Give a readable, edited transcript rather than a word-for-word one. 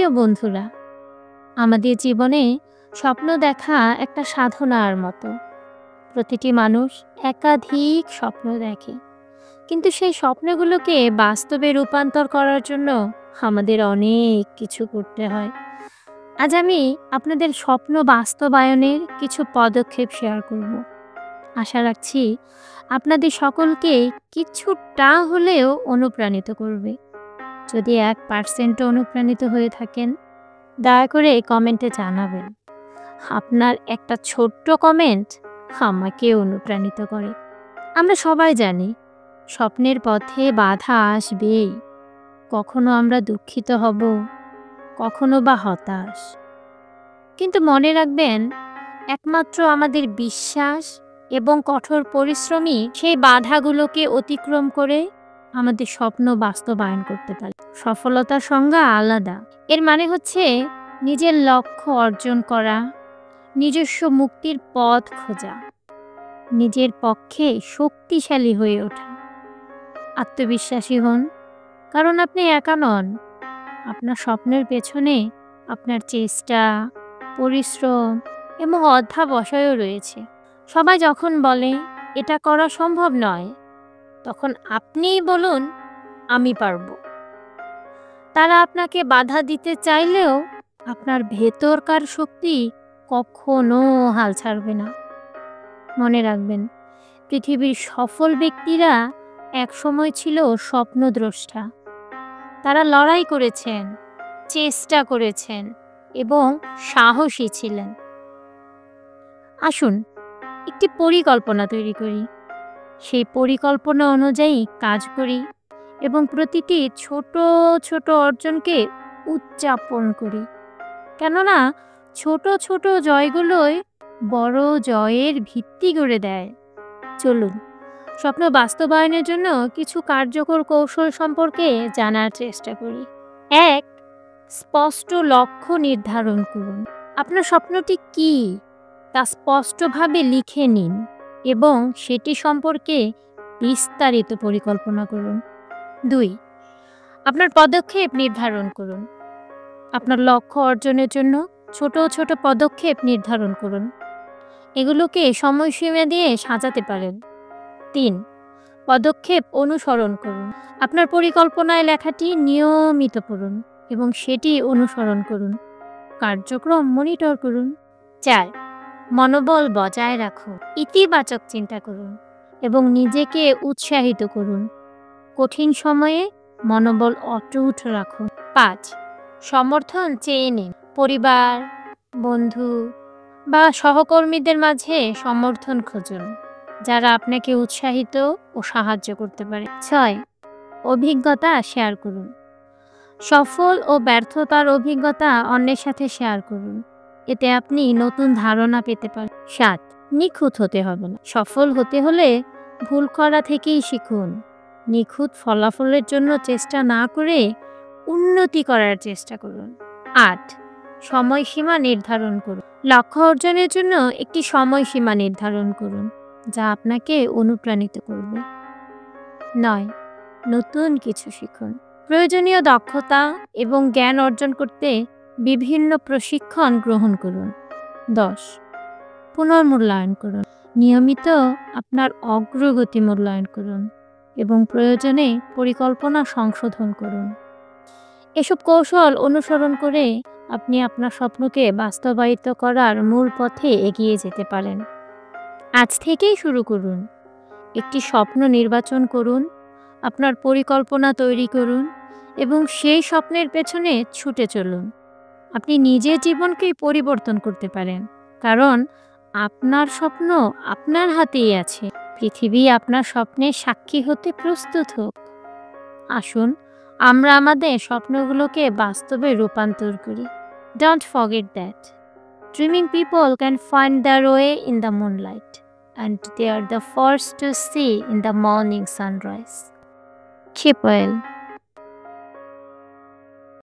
প্রিয় বন্ধুরা, আমাদের জীবনে স্বপ্ন দেখা একটা সাধনার মতো। প্রতিটি মানুষ একাধিক স্বপ্ন দেখে, কিন্তু সেই স্বপ্নগুলোকে বাস্তবে রূপান্তর করার জন্য আমাদের অনেক কিছু করতে হয়। আজ আমি আপনাদের স্বপ্ন বাস্তবায়নের কিছু পদক্ষেপ শেয়ার করব। আশা রাখছি আপনাদের সকলকে কিছুটা হলেও অনুপ্রাণিত করবে। যদি 1% অনুপ্রাণিত হয়ে থাকেন, দয়া করে কমেন্টে জানাবেন। আপনার একটা ছোট্ট কমেন্ট আমাকে অনুপ্রাণিত করে। আমরা সবাই জানি স্বপ্নের পথে বাধা আসবেই। কখনো আমরা দুঃখিত হব, কখনো বা হতাশ। কিন্তু মনে রাখবেন, একমাত্র আমাদের বিশ্বাস এবং কঠোর পরিশ্রমই সেই বাধাগুলোকে অতিক্রম করে আমাদের স্বপ্ন বাস্তবায়ন করতে পারে। সফলতার সংজ্ঞা আলাদা। এর মানে হচ্ছে নিজের লক্ষ্য অর্জন করা, নিজস্ব মুক্তির পথ খোঁজা, নিজের পক্ষে শক্তিশালী হয়ে ওঠা। আত্মবিশ্বাসী হন, কারণ আপনি একা নন। আপনার স্বপ্নের পেছনে আপনার চেষ্টা, পরিশ্রম এবং অধ্যবসায়ও রয়েছে। সবাই যখন বলে এটা করা সম্ভব নয়, তখন আপনিই বলুন আমি পারবো। তারা আপনাকে বাধা দিতে চাইলেও আপনার ভেতরকার শক্তি কখনো হাল ছাড়বে না। মনে রাখবেন, পৃথিবীর সফল ব্যক্তিরা একসময় ছিল স্বপ্নদ্রষ্টা। তারা লড়াই করেছেন, চেষ্টা করেছেন এবং সাহসী ছিলেন। আসুন একটি পরিকল্পনা তৈরি করি, সেই পরিকল্পনা অনুযায়ী কাজ করি এবং প্রতিটি ছোট ছোট অর্জনকে উদযাপন করি। কেননা ছোট ছোট জয়গুলোই বড় জয়ের ভিত্তি গড়ে দেয়। চলুন স্বপ্ন বাস্তবায়নের জন্য কিছু কার্যকর কৌশল সম্পর্কে জানার চেষ্টা করি। 1. স্পষ্ট লক্ষ্য নির্ধারণ করুন। আপনার স্বপ্নটি কী তা স্পষ্টভাবে লিখে নিন এবং সেটি সম্পর্কে বিস্তারিত পরিকল্পনা করুন। 2. আপনার পদক্ষেপ নির্ধারণ করুন। আপনার লক্ষ্য অর্জনের জন্য ছোট ছোট পদক্ষেপ নির্ধারণ করুন। এগুলোকে সময়সীমা দিয়ে সাজাতে পারেন। 3. পদক্ষেপ অনুসরণ করুন। আপনার পরিকল্পনায় লেখাটি নিয়মিত পড়ুন এবং সেটি অনুসরণ করুন। কার্যক্রম মনিটর করুন। 4. মনোবল বজায় রাখুন। ইতিবাচক চিন্তা করুন এবং নিজেকে উৎসাহিত করুন। কঠিন সময়ে মনোবল অটুট রাখুন। 5. সমর্থন চেয়ে নিন। পরিবার, বন্ধু বা সহকর্মীদের মাঝে সমর্থন খুঁজুন, যারা আপনাকে উৎসাহিত ও সাহায্য করতে পারে। 6. অভিজ্ঞতা শেয়ার করুন। সফল ও ব্যর্থতার অভিজ্ঞতা অন্যের সাথে শেয়ার করুন। এতে আপনি নতুন ধারণা পেতে পারেন। 7. নিখুঁত হতে হবে না। সফল হতে হলে ভুল করা থেকেই শিখুন। নিখুঁত ফলাফলের জন্য চেষ্টা না করে উন্নতি করার চেষ্টা করুন। 8. সময়সীমা নির্ধারণ করুন। লক্ষ্য অর্জনের জন্য একটি সময়সীমা নির্ধারণ করুন, যা আপনাকে অনুপ্রাণিত করবে। 9. নতুন কিছু শিখুন। প্রয়োজনীয় দক্ষতা এবং জ্ঞান অর্জন করতে বিভিন্ন প্রশিক্ষণ গ্রহণ করুন। 10. পুনর্মূল্যায়ন করুন। নিয়মিত আপনার অগ্রগতি মূল্যায়ন করুন এবং প্রয়োজনে পরিকল্পনা সংশোধন করুন। এসব কৌশল অনুসরণ করে আপনি আপনার স্বপ্নকে বাস্তবায়িত করার মূল পথে এগিয়ে যেতে পারেন। আজ থেকেই শুরু করুন। একটি স্বপ্ন নির্বাচন করুন, আপনার পরিকল্পনা তৈরি করুন এবং সেই স্বপ্নের পেছনে ছুটে চলুন। আপনি নিজের জীবনকেই পরিবর্তন করতে পারেন, কারণ আপনার স্বপ্ন আপনার হাতেই আছে। পৃথিবী আপনার স্বপ্নের সাক্ষী হতে প্রস্তুত হোক। আসুন আমরা আমাদের স্বপ্নগুলোকে বাস্তবে রূপান্তর করি। Don't forget that dreaming people can find their way in the moonlight, and they are the first to see in the morning sunrise. Keep well.